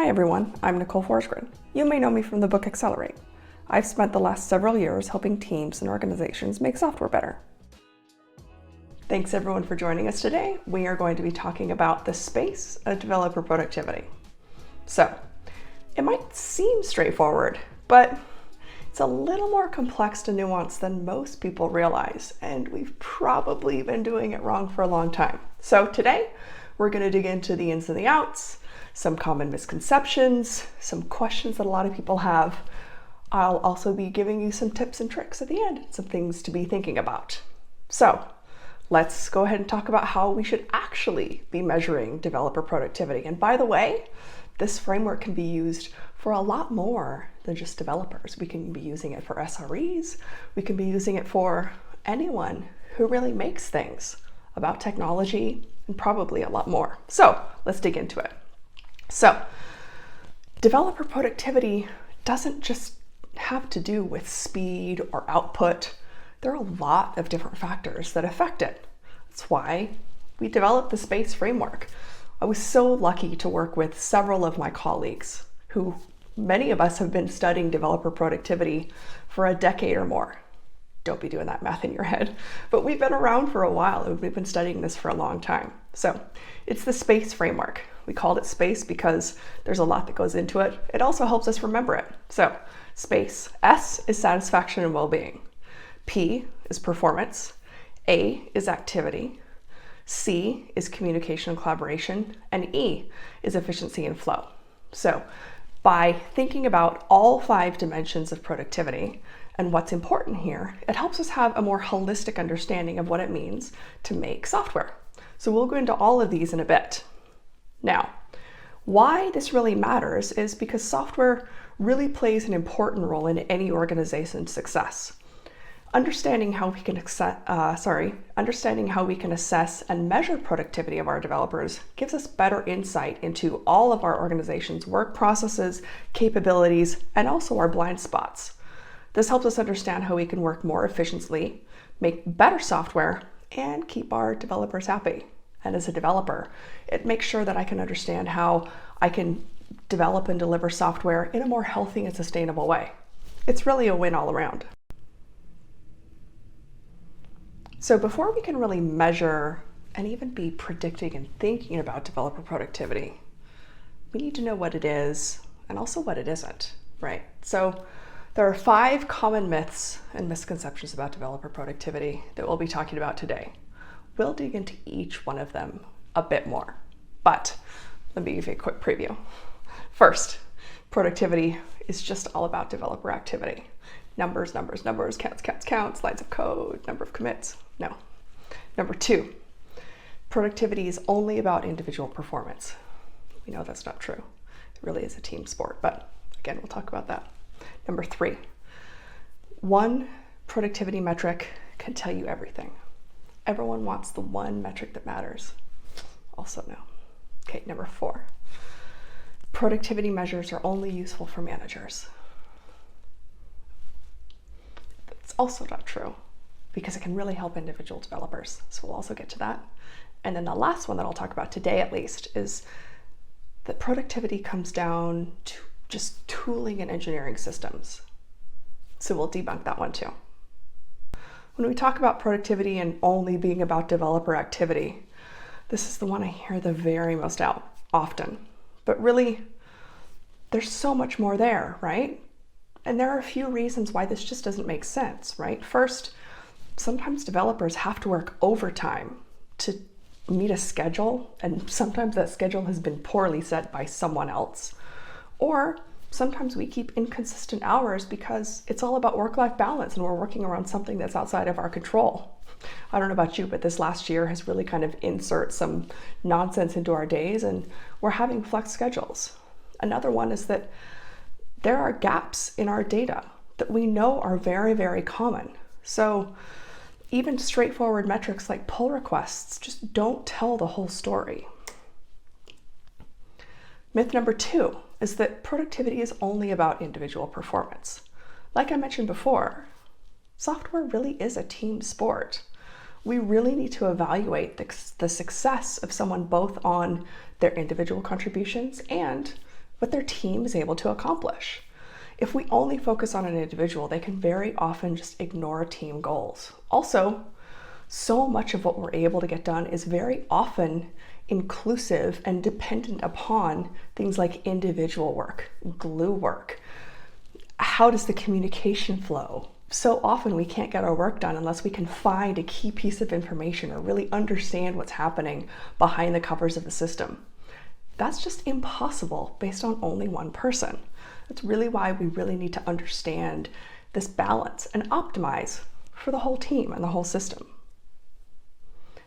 everyone, I'm Nicole Forsgren. You may know me from the book Accelerate. I've spent the last several years helping teams and organizations make software better. Thanks everyone for joining us today. We are going to be talking about the space of developer productivity. So, it might seem straightforward, but it's a little more complex and nuanced than most people realize, and we've probably been doing it wrong for a long time. So today, we're going to dig into the ins and the outs, some common misconceptions, some questions that a lot of people have. I'll also be giving you some tips and tricks at the end, some things to be thinking about. So let's go ahead and talk about how we should actually be measuring developer productivity. And by the way, this framework can be used for a lot more than just developers. We can be using it for SREs. We can be using it for anyone who really makes things about technology and probably a lot more. So let's dig into it. So developer productivity doesn't just have to do with speed or output. There are a lot of different factors that affect it. That's why we developed the SPACE framework. I was so lucky to work with several of my colleagues who many of us have been studying developer productivity for a decade or more. Don't be doing that math in your head, but we've been around for a while and we've been studying this for a long time. So it's the SPACE framework. We called it SPACE because there's a lot that goes into it. It also helps us remember it. So SPACE, S is satisfaction and well-being. P is performance. A is activity. C is communication and collaboration. And E is efficiency and flow. So by thinking about all 5 dimensions of productivity and what's important here, it helps us have a more holistic understanding of what it means to make software. So we'll go into all of these in a bit. Now, why this really matters is because software really plays an important role in any organization's success. Understanding how we can assess and measure productivity of our developers gives us better insight into all of our organization's work processes, capabilities, and also our blind spots. This helps us understand how we can work more efficiently, make better software, and keep our developers happy. And as a developer, it makes sure that I can understand how I can develop and deliver software in a more healthy and sustainable way. It's really a win all around. So before we can really measure and even be predicting and thinking about developer productivity, we need to know what it is and also what it isn't, right? So there are 5 common myths and misconceptions about developer productivity that we'll be talking about today. We'll dig into each one of them a bit more, but let me give you a quick preview. First, productivity is just all about developer activity. Numbers, numbers, numbers, counts, counts, counts, lines of code, number of commits. No. Number 2, productivity is only about individual performance. We know that's not true. It really is a team sport, but again, we'll talk about that. Number 3, one productivity metric can tell you everything. Everyone wants the one metric that matters. Also no. Okay, number 4, productivity measures are only useful for managers. That's also not true because it can really help individual developers. So we'll also get to that. And then the last one that I'll talk about today at least is that productivity comes down to just tooling and engineering systems. So we'll debunk that one too. When we talk about productivity and only being about developer activity, this is the one I hear the very most often. But really, there's so much more there, right? And there are a few reasons why this just doesn't make sense, right? First, sometimes developers have to work overtime to meet a schedule, and sometimes that schedule has been poorly set by someone else. Or sometimes we keep inconsistent hours because it's all about work-life balance and we're working around something that's outside of our control. I don't know about you, but this last year has really kind of inserted some nonsense into our days and we're having flex schedules. Another one is that there are gaps in our data that we know are very, very common. So even straightforward metrics like pull requests just don't tell the whole story. Myth number 2 is that productivity is only about individual performance. Like I mentioned before, software really is a team sport. We really need to evaluate the success of someone both on their individual contributions and what their team is able to accomplish. If we only focus on an individual, they can very often just ignore team goals. Also, so much of what we're able to get done is very often inclusive and dependent upon things like individual work, glue work. How does the communication flow? So often we can't get our work done unless we can find a key piece of information or really understand what's happening behind the covers of the system. That's just impossible based on only one person. That's really why we really need to understand this balance and optimize for the whole team and the whole system.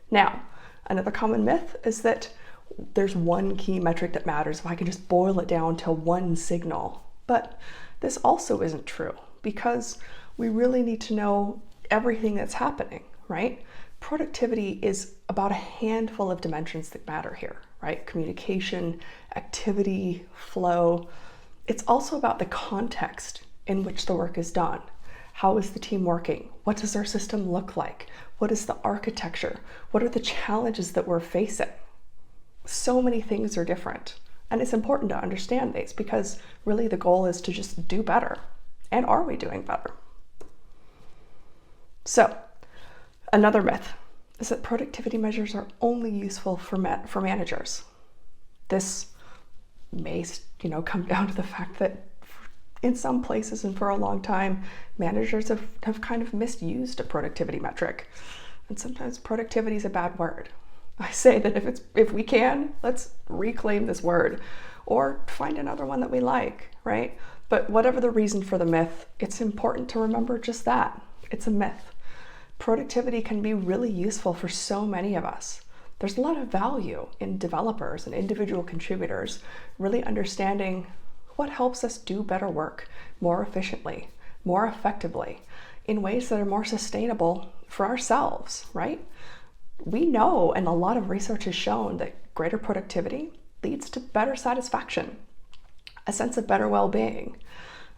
Now, another common myth is that there's one key metric that matters if I can just boil it down to one signal. But this also isn't true because we really need to know everything that's happening, right? Productivity is about a handful of dimensions that matter here, right? Communication, activity, flow. It's also about the context in which the work is done. How is the team working? What does our system look like? What is the architecture? What are the challenges that we're facing? So many things are different. And it's important to understand these because really the goal is to just do better. And are we doing better? So, another myth is that productivity measures are only useful for managers. This may, come down to the fact that in some places and for a long time, managers have kind of misused a productivity metric. And sometimes productivity is a bad word. I say that if we can, let's reclaim this word or find another one that we like, right? But whatever the reason for the myth, it's important to remember just that. It's a myth. Productivity can be really useful for so many of us. There's a lot of value in developers and individual contributors really understanding what helps us do better work more efficiently, more effectively, in ways that are more sustainable for ourselves, right? We know, and a lot of research has shown, that greater productivity leads to better satisfaction, a sense of better well-being.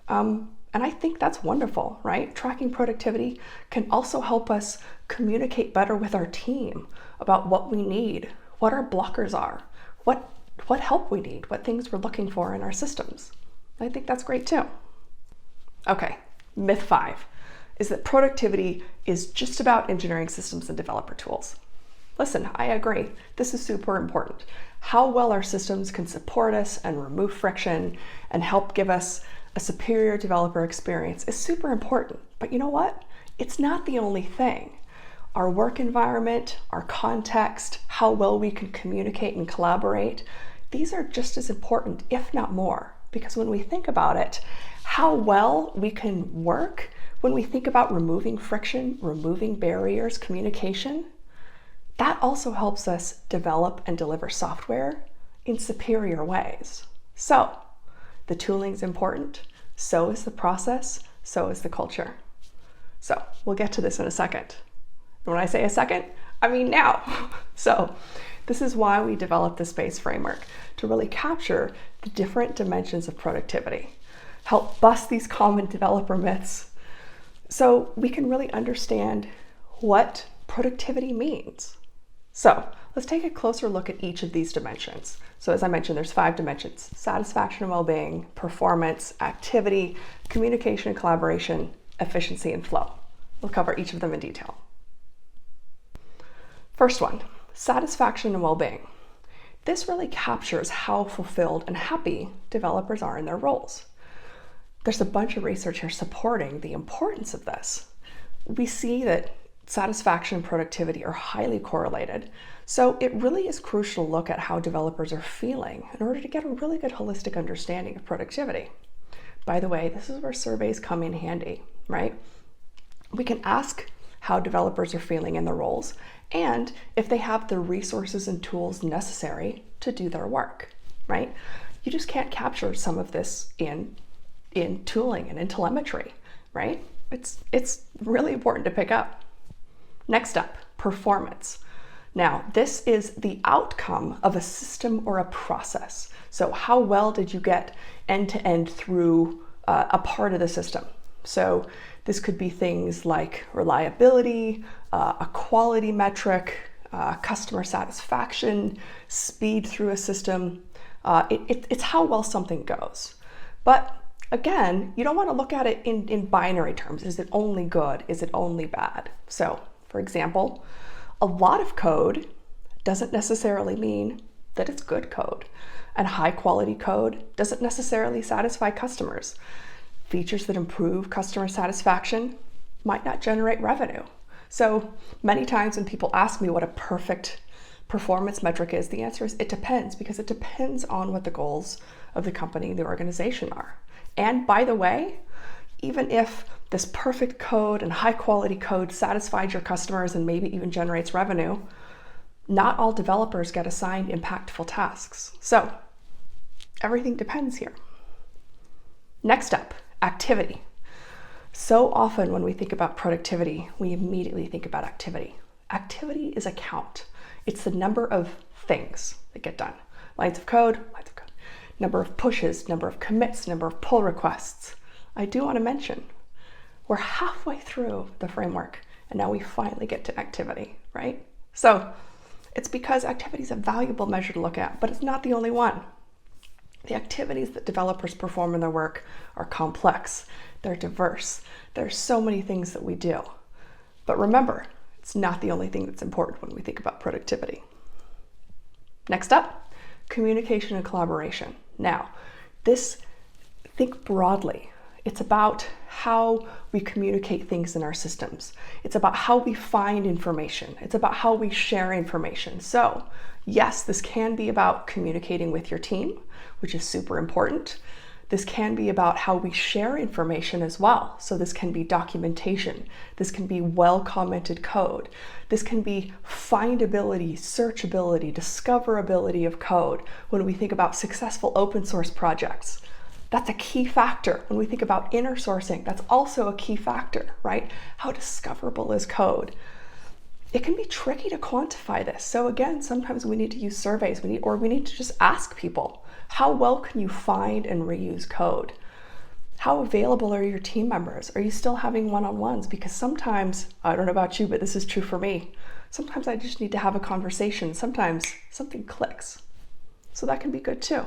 And I think that's wonderful, right? Tracking productivity can also help us communicate better with our team about what we need, what our blockers are, what help we need, what things we're looking for in our systems. I think that's great too. Okay, myth 5 is that productivity is just about engineering systems and developer tools. Listen, I agree. This is super important. How well our systems can support us and remove friction and help give us a superior developer experience is super important. But you know what? It's not the only thing. Our work environment, our context, how well we can communicate and collaborate, these are just as important, if not more. Because when we think about it, how well we can work, when we think about removing friction, removing barriers, communication, that also helps us develop and deliver software in superior ways. So, the tooling is important, so is the process, so is the culture. So, we'll get to this in a second. And when I say a second, I mean now. So, this is why we developed the SPACE framework, to really capture the different dimensions of productivity, help bust these common developer myths, so we can really understand what productivity means. So let's take a closer look at each of these dimensions. So as I mentioned, there's 5 dimensions: satisfaction and well-being, performance, activity, communication and collaboration, efficiency, and flow. We'll cover each of them in detail. First one, satisfaction and well-being. This really captures how fulfilled and happy developers are in their roles. There's a bunch of research here supporting the importance of this. We see that satisfaction and productivity are highly correlated, so it really is crucial to look at how developers are feeling in order to get a really good holistic understanding of productivity. By the way, this is where surveys come in handy, right? We can ask how developers are feeling in their roles and if they have the resources and tools necessary to do their work, right? You just can't capture some of this in tooling and in telemetry, right? It's really important to pick up. Next up, performance. Now, this is the outcome of a system or a process. So how well did you get end-to-end through a part of the system? So this could be things like reliability, a quality metric, customer satisfaction, speed through a system, It's how well something goes. But again, you don't want to look at it in binary terms. Is it only good? Is it only bad? So, for example, a lot of code doesn't necessarily mean that it's good code. And high quality code doesn't necessarily satisfy customers. Features that improve customer satisfaction might not generate revenue. So many times when people ask me what a perfect performance metric is, the answer is it depends, because it depends on what the goals of the company, the organization are. And by the way, even if this perfect code and high quality code satisfies your customers and maybe even generates revenue, not all developers get assigned impactful tasks. So everything depends here. Next up, activity. So often when we think about productivity, we immediately think about activity. Activity is a count. It's the number of things that get done. Lines of code, number of pushes, number of commits, number of pull requests. I do want to mention, we're halfway through the framework and now we finally get to activity, right? So it's because activity is a valuable measure to look at, but it's not the only one. The activities that developers perform in their work are complex, they're diverse. There's so many things that we do. But remember, it's not the only thing that's important when we think about productivity. Next up, communication and collaboration. Now, think broadly. It's about how we communicate things in our systems. It's about how we find information. It's about how we share information. So, yes, this can be about communicating with your team, which is super important. This can be about how we share information as well. So this can be documentation. This can be well-commented code. This can be findability, searchability, discoverability of code. When we think about successful open source projects, that's a key factor. When we think about inner sourcing, that's also a key factor, right? How discoverable is code? It can be tricky to quantify this. So again, sometimes we need to use surveys. We need to just ask people, how well can you find and reuse code? How available are your team members? Are you still having one-on-ones? Because sometimes, I don't know about you, but this is true for me. Sometimes I just need to have a conversation. Sometimes something clicks. So that can be good too.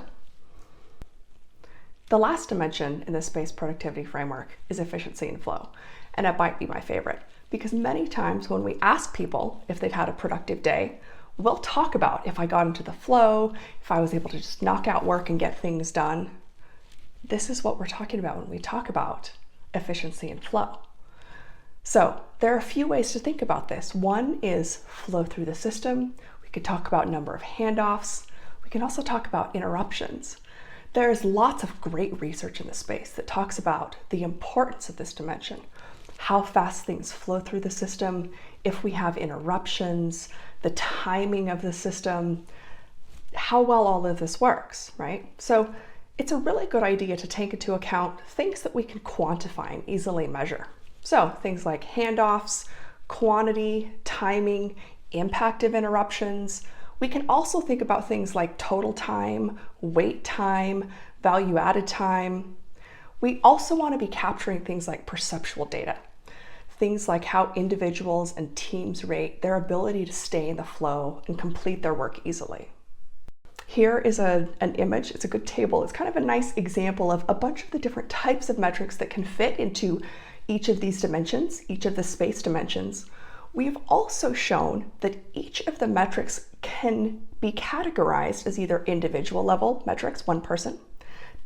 The last dimension in the space productivity framework is efficiency and flow. And it might be my favorite, because many times when we ask people if they've had a productive day, we'll talk about if I got into the flow, if I was able to just knock out work and get things done. This is what we're talking about when we talk about efficiency and flow. So there are a few ways to think about this. One is flow through the system. We could talk about number of handoffs. We can also talk about interruptions. There's lots of great research in this space that talks about the importance of this dimension, how fast things flow through the system, if we have interruptions, the timing of the system, how well all of this works, right? So it's a really good idea to take into account things that we can quantify and easily measure. So things like handoffs, quantity, timing, impact of interruptions. We can also think about things like total time, wait time, value added time. We also want to be capturing things like perceptual data. Things like how individuals and teams rate their ability to stay in the flow and complete their work easily. Here is an image. It's a good table. It's kind of a nice example of a bunch of the different types of metrics that can fit into each of these dimensions, each of the space dimensions. We've also shown that each of the metrics can be categorized as either individual level metrics, one person,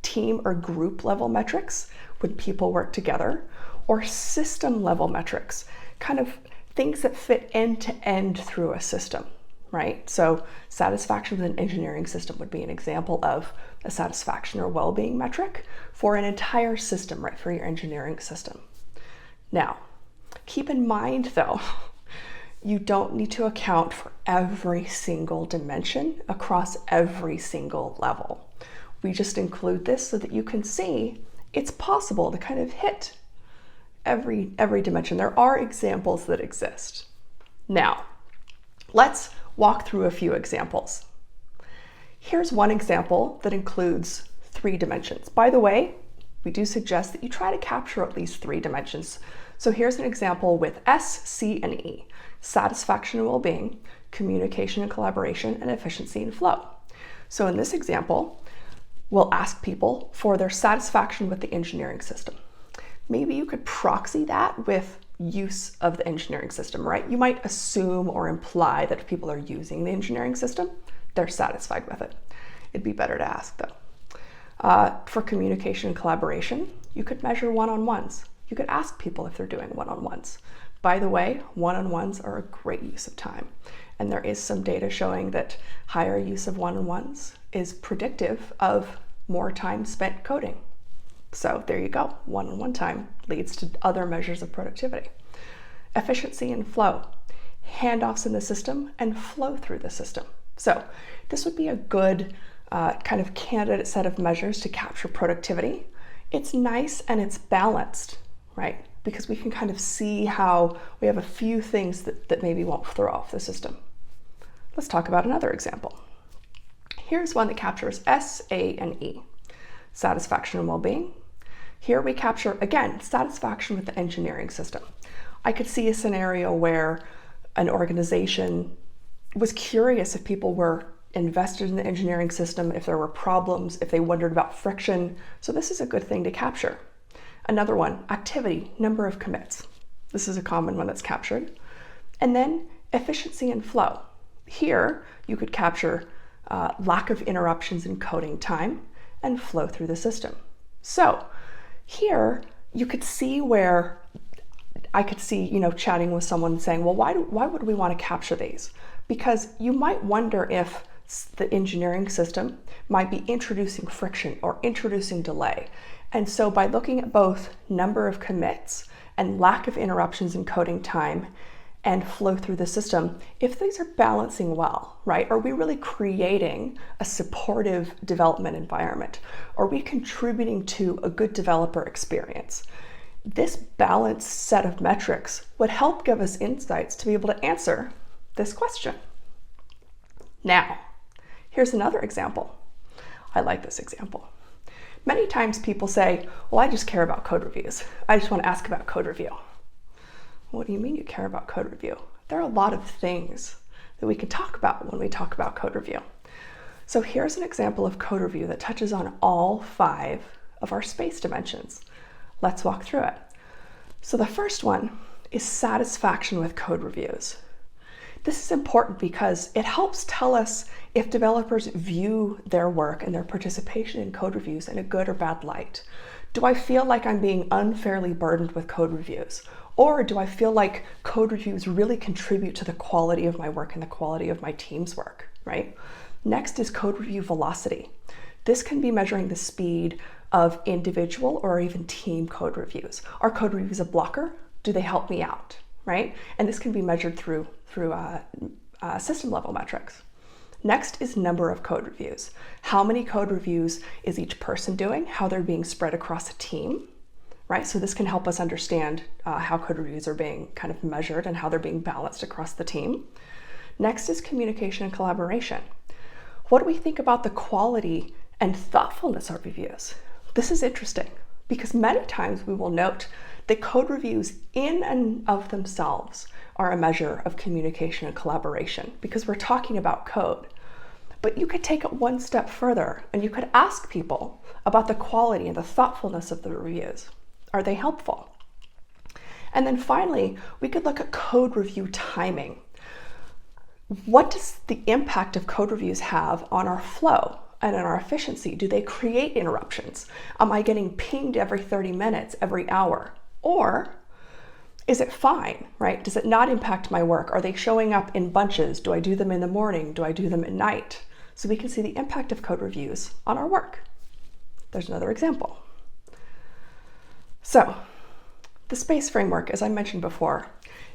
team or group level metrics, when people work together, or system level metrics, kind of things that fit end to end through a system, right? So satisfaction with an engineering system would be an example of a satisfaction or well-being metric for an entire system, right, for your engineering system. Now, keep in mind though, you don't need to account for every single dimension across every single level. We just include this so that you can see it's possible to kind of hit every dimension. There are examples that exist. Now, let's walk through a few examples. Here's one example that includes 3 dimensions. By the way, we do suggest that you try to capture at least 3 dimensions. So here's an example with S, C, and E: satisfaction and well-being, communication and collaboration, and efficiency and flow. So in this example, we'll ask people for their satisfaction with the engineering system. Maybe you could proxy that with use of the engineering system, right? You might assume or imply that if people are using the engineering system, they're satisfied with it. It'd be better to ask though. For communication and collaboration, you could measure one-on-ones. You could ask people if they're doing one-on-ones. By the way, one-on-ones are a great use of time. And there is some data showing that higher use of one-on-ones is predictive of more time spent coding. So there you go. One-on-one time leads to other measures of productivity. Efficiency and flow. Handoffs in the system and flow through the system. So this would be a good kind of candidate set of measures to capture productivity. It's nice and it's balanced, right? Because we can kind of see how we have a few things that maybe won't throw off the system. Let's talk about another example. Here's one that captures S, A, and E. Satisfaction and well-being. Here we capture, again, satisfaction with the engineering system. I could see a scenario where an organization was curious if people were invested in the engineering system, if there were problems, if they wondered about friction. So this is a good thing to capture. Another one, activity, number of commits. This is a common one that's captured. And then efficiency and flow. Here you could capture lack of interruptions in coding time and flow through the system. So here you could see where I could see, chatting with someone saying, well, why would we want to capture these? Because you might wonder if the engineering system might be introducing friction or introducing delay. And so by looking at both number of commits and lack of interruptions in coding time and flow through the system, if these are balancing well, right? Are we really creating a supportive development environment? Are we contributing to a good developer experience? This balanced set of metrics would help give us insights to be able to answer this question. Now, here's another example. I like this example. Many times people say, well, I just care about code reviews. I just want to ask about code review. What do you mean you care about code review? There are a lot of things that we can talk about when we talk about code review. So here's an example of code review that touches on all 5 of our space dimensions. Let's walk through it. So the first one is satisfaction with code reviews. This is important because it helps tell us if developers view their work and their participation in code reviews in a good or bad light. Do I feel like I'm being unfairly burdened with code reviews? Or do I feel like code reviews really contribute to the quality of my work and the quality of my team's work, right? Next is code review velocity. This can be measuring the speed of individual or even team code reviews. Are code reviews a blocker? Do they help me out, right? And this can be measured through system level metrics. Next is number of code reviews. How many code reviews is each person doing? How they're being spread across a team, right? So this can help us understand how code reviews are being kind of measured and how they're being balanced across the team. Next is communication and collaboration. What do we think about the quality and thoughtfulness of reviews? This is interesting because many times we will note that code reviews in and of themselves are a measure of communication and collaboration because we're talking about code. But you could take it one step further and you could ask people about the quality and the thoughtfulness of the reviews. Are they helpful? And then finally, we could look at code review timing. What does the impact of code reviews have on our flow and on our efficiency? Do they create interruptions? Am I getting pinged every 30 minutes, every hour? Or is it fine, right? Does it not impact my work? Are they showing up in bunches? Do I do them in the morning? Do I do them at night? So we can see the impact of code reviews on our work. There's another example. So the space framework, as I mentioned before,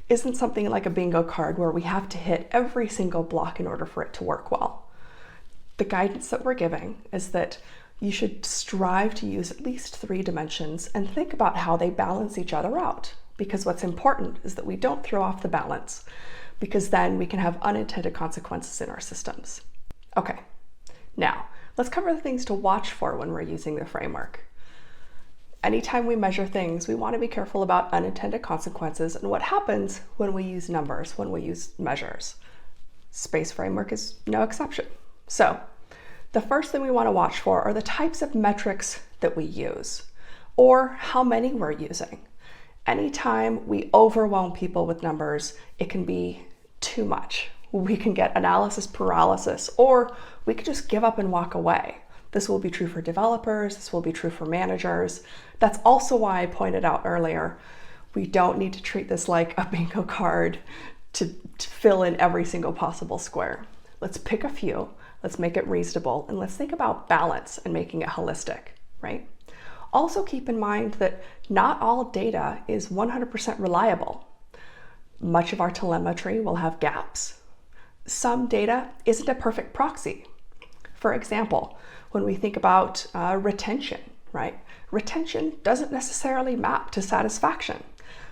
isn't something like a bingo card where we have to hit every single block in order for it to work well. The guidance that we're giving is that you should strive to use at least 3 dimensions and think about how they balance each other out. Because what's important is that we don't throw off the balance, because then we can have unintended consequences in our systems. Okay, now let's cover the things to watch for when we're using the framework. Anytime we measure things, we want to be careful about unintended consequences and what happens when we use numbers, when we use measures. Space framework is no exception. So The first thing we want to watch for are the types of metrics that we use, or how many we're using. Anytime we overwhelm people with numbers, it can be too much. We can get analysis paralysis, or we could just give up and walk away. This will be true for developers, this will be true for managers. That's also why I pointed out earlier, we don't need to treat this like a bingo card to fill in every single possible square. Let's pick a few, let's make it reasonable, and let's think about balance and making it holistic, right? Also keep in mind that not all data is 100% reliable. Much of our telemetry will have gaps. Some data isn't a perfect proxy. For example, when we think about retention, right? Retention doesn't necessarily map to satisfaction.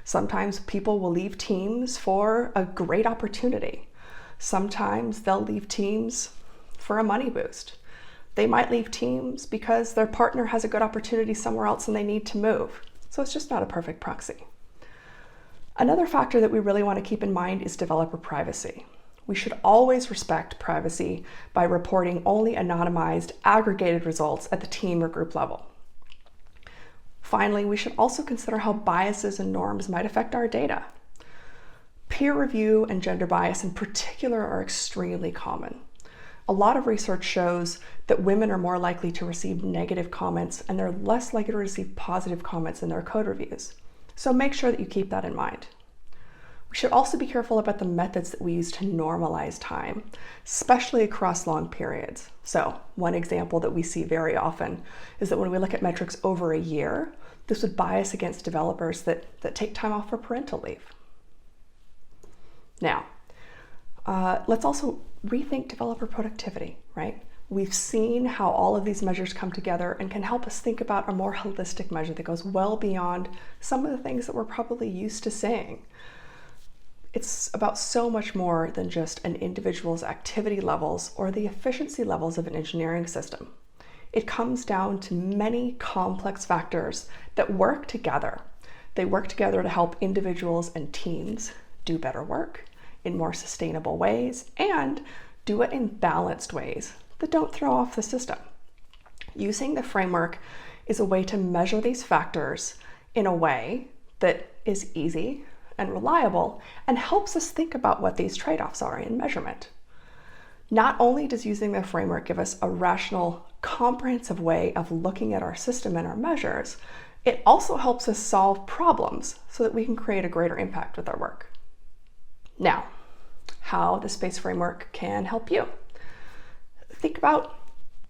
Sometimes people will leave teams for a great opportunity. Sometimes they'll leave teams for a money boost. They might leave teams because their partner has a good opportunity somewhere else and they need to move. So it's just not a perfect proxy. Another factor that we really want to keep in mind is developer privacy. We should always respect privacy by reporting only anonymized, aggregated results at the team or group level. Finally, we should also consider how biases and norms might affect our data. Peer review and gender bias in particular are extremely common. A lot of research shows that women are more likely to receive negative comments and they're less likely to receive positive comments in their code reviews. So make sure that you keep that in mind. We should also be careful about the methods that we use to normalize time, especially across long periods. So one example that we see very often is that when we look at metrics over a year, this would bias against developers that take time off for parental leave. Now, let's also rethink developer productivity, right? We've seen how all of these measures come together and can help us think about a more holistic measure that goes well beyond some of the things that we're probably used to seeing. It's about so much more than just an individual's activity levels or the efficiency levels of an engineering system. It comes down to many complex factors that work together. They work together to help individuals and teams do better work in more sustainable ways and do it in balanced ways that don't throw off the system. Using the framework is a way to measure these factors in a way that is easy and reliable and helps us think about what these trade-offs are in measurement. Not only does using the framework give us a rational, comprehensive way of looking at our system and our measures, it also helps us solve problems so that we can create a greater impact with our work. Now, how the SPACE framework can help you. Think about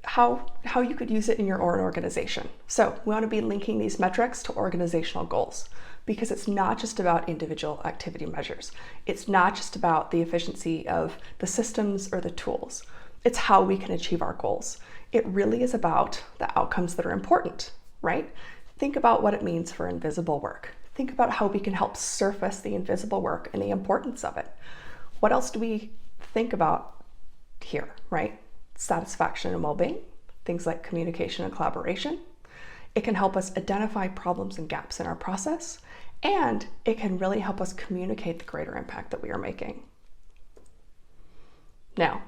how you could use it in your own organization. So we want to be linking these metrics to organizational goals because it's not just about individual activity measures. It's not just about the efficiency of the systems or the tools. It's how we can achieve our goals. It really is about the outcomes that are important, right? Think about what it means for invisible work. Think about how we can help surface the invisible work and the importance of it. What else do we think about here, right? Satisfaction and well-being, things like communication and collaboration. It can help us identify problems and gaps in our process, and it can really help us communicate the greater impact that we are making. Now,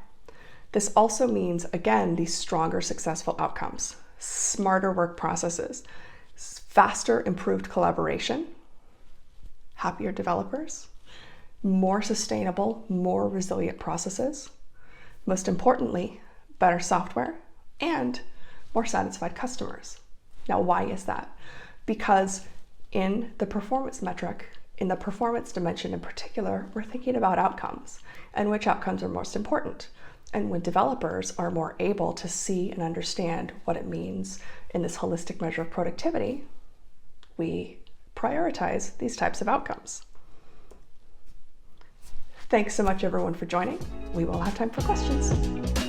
this also means, again, these stronger successful outcomes, smarter work processes, faster improved collaboration, happier developers, more sustainable, more resilient processes, most importantly, better software, and more satisfied customers. Now, why is that? Because in the performance metric, in the performance dimension in particular, we're thinking about outcomes and which outcomes are most important. And when developers are more able to see and understand what it means in this holistic measure of productivity, we prioritize these types of outcomes. Thanks so much, everyone, for joining. We will have time for questions.